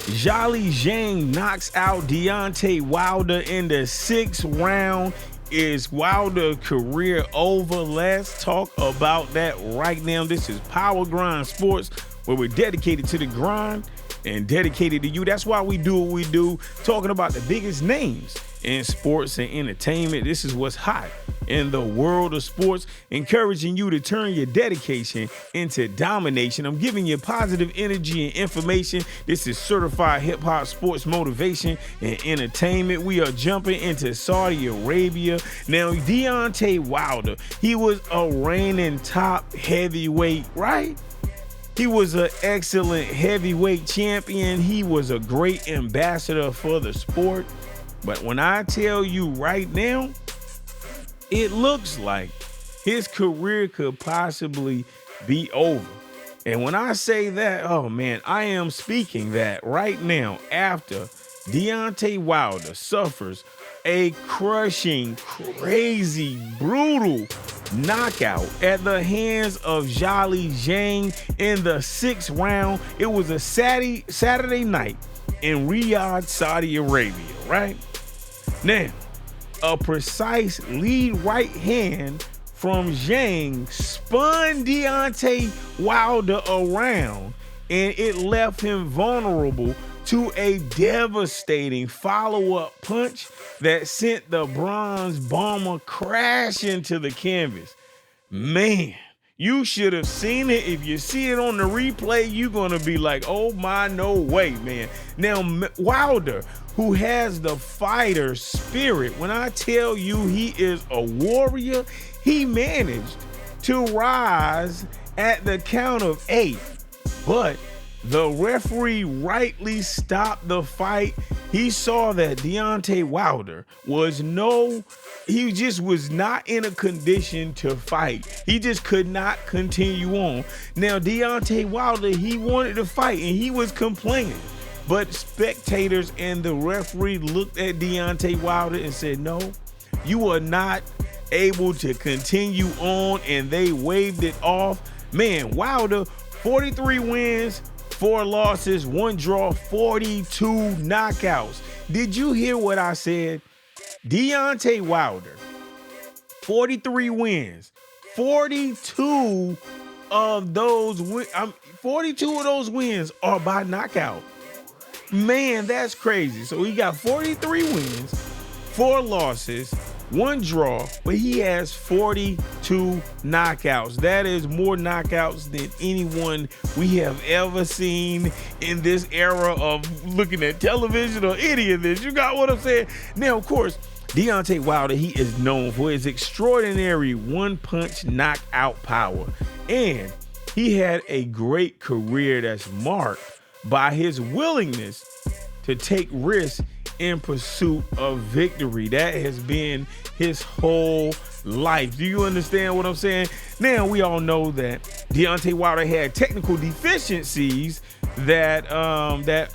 Zhang knocks out Deontay Wilder in the 6th round. Is Wilder's career over? Let's talk about that right now. This is Power Grind Sports, where we're dedicated to the grind and dedicated to you. That's why we do what we do, talking about the biggest names in sports and entertainment. This is what's hot in the world of sports, encouraging you to turn your dedication into domination. I'm giving you positive energy and information. This is certified hip hop sports motivation and entertainment. We are jumping into Saudi Arabia. Now, Deontay Wilder, he was a reigning top heavyweight, right? He was an excellent heavyweight champion. He was a great ambassador for the sport. But when I tell you right now, it looks like his career could possibly be over. And when I say that, oh man, I am speaking that right now after Deontay Wilder suffers a crushing, crazy, brutal knockout at the hands of Zhang in the 6th round. It was a Saturday night in Riyadh, Saudi Arabia, right? Now, a precise lead right hand from Zhang spun Deontay Wilder around, and it left him vulnerable to a devastating follow-up punch that sent the bronze bomber crashing to the canvas. Man, you should have seen it. If you see it on the replay, you're going to be like, oh my, no way, man. Now, Wilder, who has the fighter spirit, when I tell you he is a warrior, he managed to rise at the count of 8. But the referee rightly stopped the fight. He saw that Deontay Wilder he just was not in a condition to fight. He just could not continue on. Now, Deontay Wilder, he wanted to fight and he was complaining. But spectators and the referee looked at Deontay Wilder and said, no, you are not able to continue on, and they waved it off. Man, Wilder, 43 wins, 4 losses, 1 draw, 42 knockouts. Did you hear what I said? Deontay Wilder, 43 wins, 42 of those wins are by knockout. Man, that's crazy. So he got 43 wins, 4 losses, 1 draw, but he has 42 knockouts. That is more knockouts than anyone we have ever seen in this era of looking at television or any of this. You got what I'm saying? Now, of course, Deontay Wilder, he is known for his extraordinary one-punch knockout power. And he had a great career that's marked by his willingness to take risks in pursuit of victory. That has been his whole life. Do you understand what I'm saying? Now, we all know that Deontay Wilder had technical deficiencies that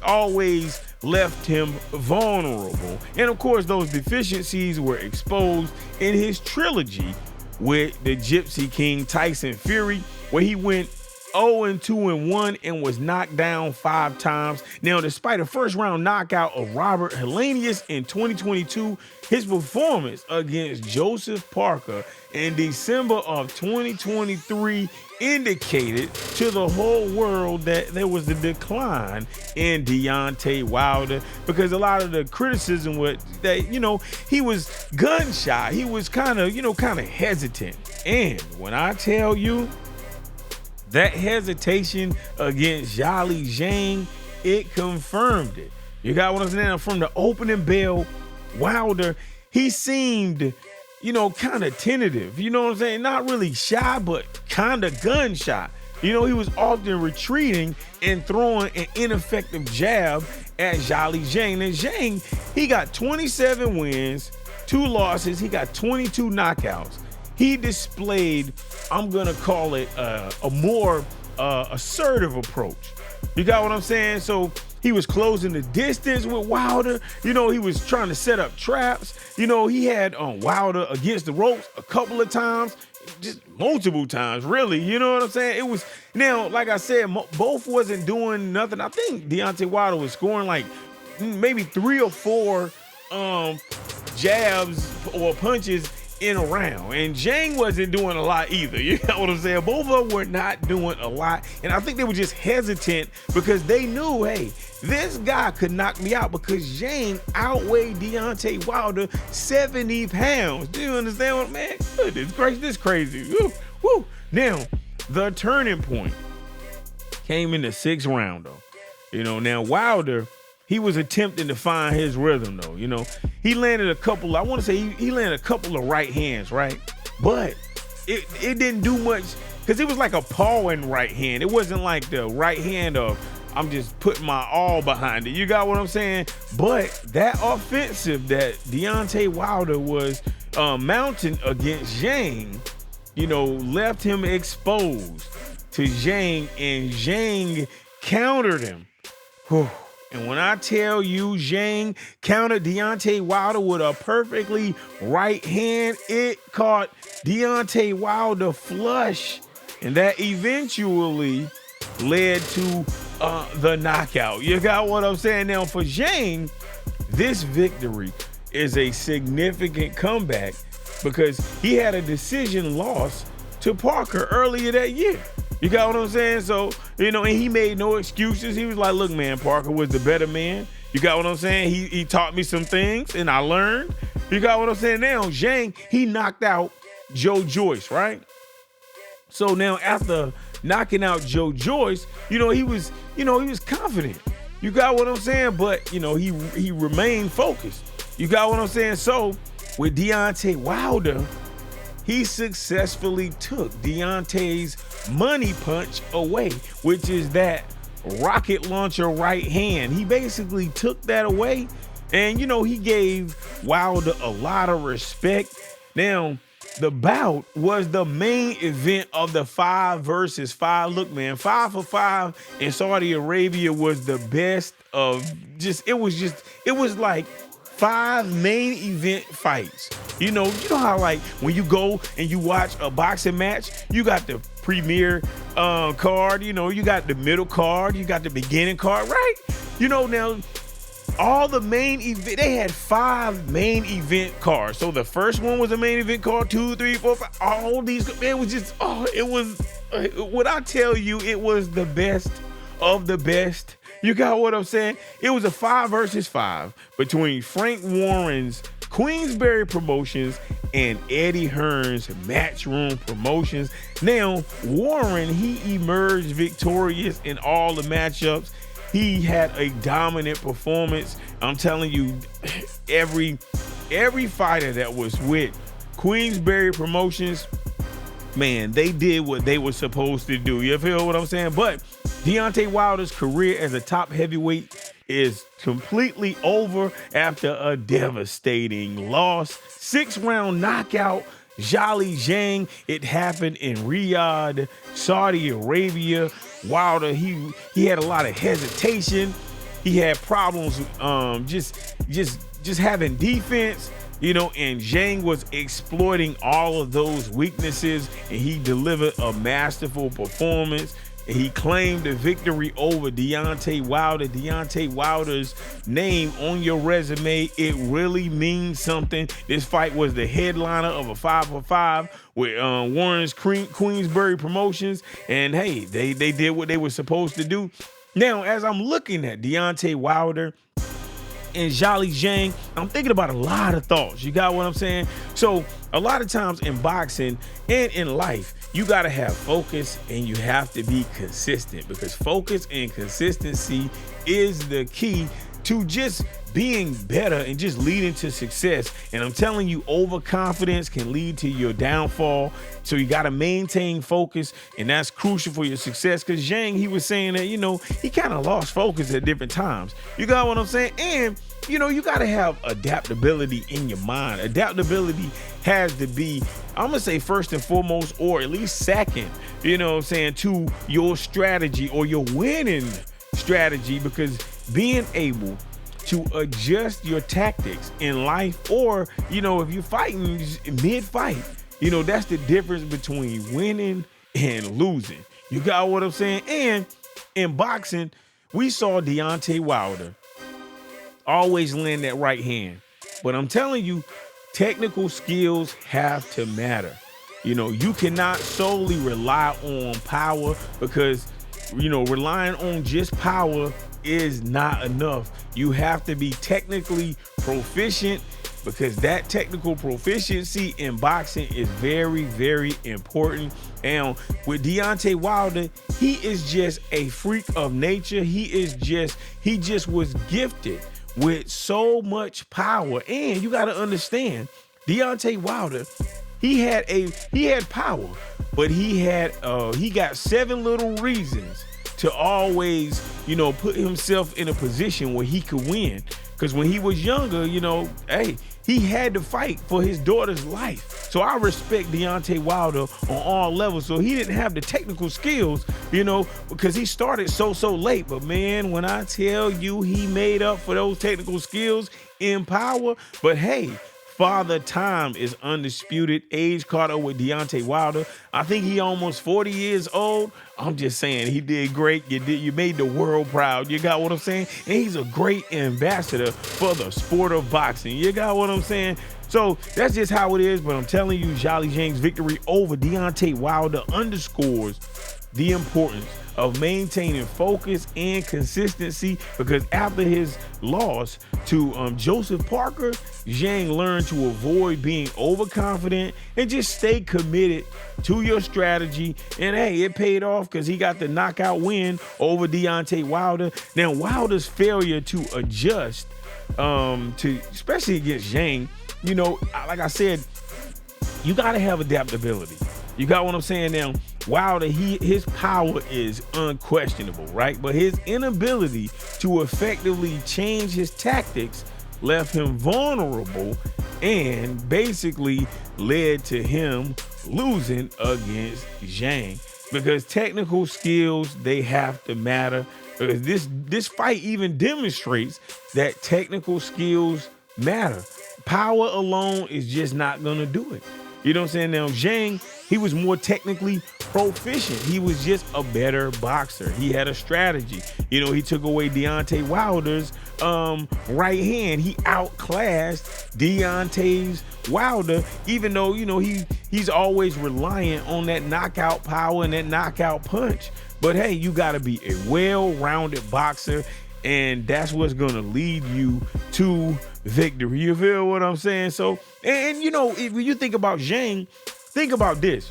always left him vulnerable. And of course, those deficiencies were exposed in his trilogy with the Gypsy King Tyson Fury, where he went 0-2-1 and was knocked down 5 times. Now, despite a first-round knockout of Robert Helenius in 2022, his performance against Joseph Parker in December of 2023 indicated to the whole world that there was a decline in Deontay Wilder, because a lot of the criticism was that, he was gun shy. He was kind of hesitant. And when I tell you, that hesitation against Zhang, it confirmed it. You got what I'm saying? From the opening bell, Wilder, he seemed, kind of tentative. You know what I'm saying? Not really shy, but kind of gun shy. He was often retreating and throwing an ineffective jab at Zhang. And Zhang, he got 27 wins, 2 losses. He got 22 knockouts. He displayed, I'm going to call it a more assertive approach. You got what I'm saying? So he was closing the distance with Wilder. He was trying to set up traps. He had Wilder against the ropes a couple of times. just multiple times, really. You know what I'm saying? It was, now, like I said, both wasn't doing nothing. I think Deontay Wilder was scoring like maybe 3 or 4 jabs or punches in a round, and Zhang wasn't doing a lot either. You know what I'm saying? Both of them were not doing a lot, and I think they were just hesitant because they knew, hey, this guy could knock me out because Zhang outweighed Deontay Wilder 70 pounds. Do you understand what, man? This crazy. Woo, woo. Now, the turning point came in the 6th round, though. You know, now Wilder, he was attempting to find his rhythm, though. You know, he landed a couple, I want to say he landed a couple of right hands, right? But it didn't do much because it was like a pawing right hand. It wasn't like the right hand of, I'm just putting my all behind it. You got what I'm saying? But that offensive that Deontay Wilder was mounting against Zhang, you know, left him exposed to Zhang, and Zhang countered him. Whew. And when I tell you Zhang countered Deontay Wilder with a perfectly right hand, it caught Deontay Wilder flush. And that eventually led to the knockout. You got what I'm saying? Now for Zhang, this victory is a significant comeback because he had a decision loss to Parker earlier that year. You got what I'm saying? So, you know, and he made no excuses. He was like, look, man, Parker was the better man. You got what I'm saying? He taught me some things and I learned. You got what I'm saying? Now, Zhang, he knocked out Joe Joyce, right? So now after knocking out Joe Joyce, he was confident. You got what I'm saying? But, he remained focused. You got what I'm saying? So with Deontay Wilder, he successfully took Deontay's money punch away, which is that rocket launcher right hand. He basically took that away, and, he gave Wilder a lot of respect. Now, the bout was the main event of the 5 versus 5. Look, man, 5 for 5 in Saudi Arabia was the best of it was like 5 main event fights. You know how like when you go and you watch a boxing match, you got the premier card, you got the middle card, you got the beginning card, right? Now all the main event, they had 5 main event cards. So the first one was a main event card, 2, 3, 4, 5, all these, man, was just, it was, what I tell you, it was the best of the best. You got what I'm saying? It was a 5 versus 5 between Frank Warren's Queensberry Promotions and Eddie Hearn's Matchroom Promotions. Now, Warren, he emerged victorious in all the matchups. He had a dominant performance. I'm telling you, every fighter that was with Queensberry Promotions, man, they did what they were supposed to do. You feel what I'm saying? But Deontay Wilder's career as a top heavyweight is completely over after a devastating loss. 6-round knockout, Zhang. It happened in Riyadh, Saudi Arabia. Wilder, he had a lot of hesitation. He had problems just having defense, and Zhang was exploiting all of those weaknesses, and he delivered a masterful performance. And he claimed the victory over Deontay Wilder. Deontay Wilder's name on your resume, it really means something. This fight was the headliner of a 5 for 5 with Warren's Queensberry Promotions. And hey, they did what they were supposed to do. Now, as I'm looking at Deontay Wilder and Zhang, I'm thinking about a lot of thoughts. You got what I'm saying? So a lot of times in boxing and in life, you got to have focus and you have to be consistent, because focus and consistency is the key to just being better and just leading to success. And I'm telling you, overconfidence can lead to your downfall. So you got to maintain focus, and that's crucial for your success. Because Zhang, he was saying that, he kind of lost focus at different times. You got what I'm saying? And, you got to have adaptability in your mind. Adaptability has to be, I'm going to say first and foremost, or at least second, to your strategy or your winning strategy, because being able to adjust your tactics in life, or, if you're fighting mid-fight, That's the difference between winning and losing. You got what I'm saying? And in boxing, we saw Deontay Wilder always land that right hand. But I'm telling you, technical skills have to matter. You cannot solely rely on power because, relying on just power is not enough. You have to be technically proficient because that technical proficiency in boxing is very, very important. And with Deontay Wilder, he is just a freak of nature. He just was gifted with so much power. And you got to understand, Deontay Wilder, he had power, but he got 7 little reasons to always, put himself in a position where he could win. Because when he was younger, he had to fight for his daughter's life. So I respect Deontay Wilder on all levels. So he didn't have the technical skills, because he started so late. But man, when I tell you he made up for those technical skills in power, but hey, Father Time is undisputed. Age caught up with Deontay Wilder. I think he almost 40 years old. I'm just saying he did great. You made the world proud. You got what I'm saying? And he's a great ambassador for the sport of boxing. You got what I'm saying? So that's just how it is. But I'm telling you, Zhang's victory over Deontay Wilder underscores the importance of maintaining focus and consistency, because after his loss to Joseph Parker, Zhang learned to avoid being overconfident and just stay committed to your strategy. And hey, it paid off because he got the knockout win over Deontay Wilder. Now, Wilder's failure to adjust especially against Zhang, like I said, you got to have adaptability. You got what I'm saying? Now, Wilder, his power is unquestionable, right? But his inability to effectively change his tactics left him vulnerable and basically led to him losing against Zhang. Because technical skills, they have to matter. Because this fight even demonstrates that technical skills matter. Power alone is just not gonna do it. You know what I'm saying? Now, Zhang, he was more technically proficient. He was just a better boxer. He had a strategy. He took away Deontay Wilder's right hand. He outclassed Deontay's Wilder, even though, he's always reliant on that knockout power and that knockout punch. But hey, you got to be a well-rounded boxer, and that's what's going to lead you to victory. You feel what I'm saying? So, and when you think about Zhang, think about this.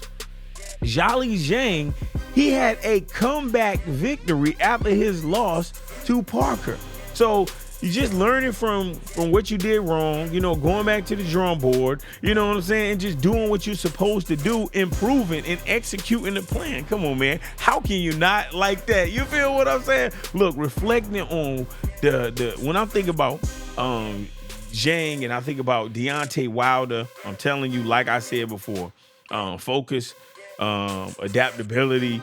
Zhang, he had a comeback victory after his loss to Parker. So you're just learning from what you did wrong, going back to the drawing board, you know what I'm saying, and just doing what you're supposed to do, improving and executing the plan. Come on, man. How can you not like that? You feel what I'm saying? Look, reflecting on when I think about Zhang and I think about Deontay Wilder, I'm telling you, like I said before, focus, adaptability,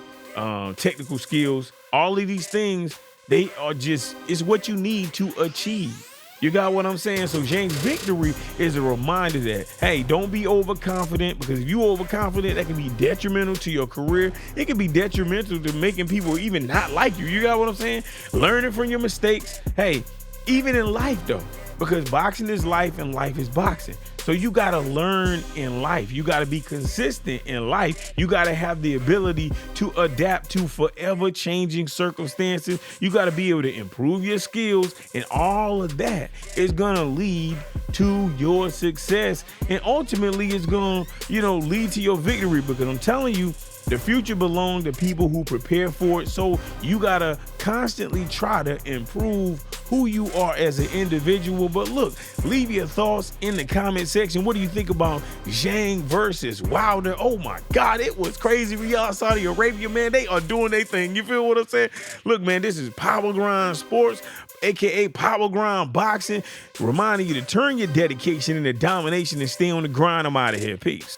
technical skills, all of these things, they are it's what you need to achieve. You got what I'm saying? So Zhang's victory is a reminder that, hey, don't be overconfident, because if you overconfident, that can be detrimental to your career. It can be detrimental to making people even not like you. You got what I'm saying? Learning from your mistakes. Hey, even in life though, because boxing is life and life is boxing. So you got to learn in life. You got to be consistent in life. You got to have the ability to adapt to forever changing circumstances. You got to be able to improve your skills, and all of that is going to lead to your success. And ultimately it's going to, lead to your victory, because I'm telling you, the future belongs to people who prepare for it. So you got to constantly try to improve who you are as an individual. But look, leave your thoughts in the comment section. What do you think about Zhang versus Wilder? Oh my God, it was crazy. We all Saudi Arabia, man, they are doing their thing. You feel what I'm saying? Look, man, this is Power Grind Sports, aka Power Grind Boxing, reminding you to turn your dedication into domination and stay on the grind. I'm out of here. Peace.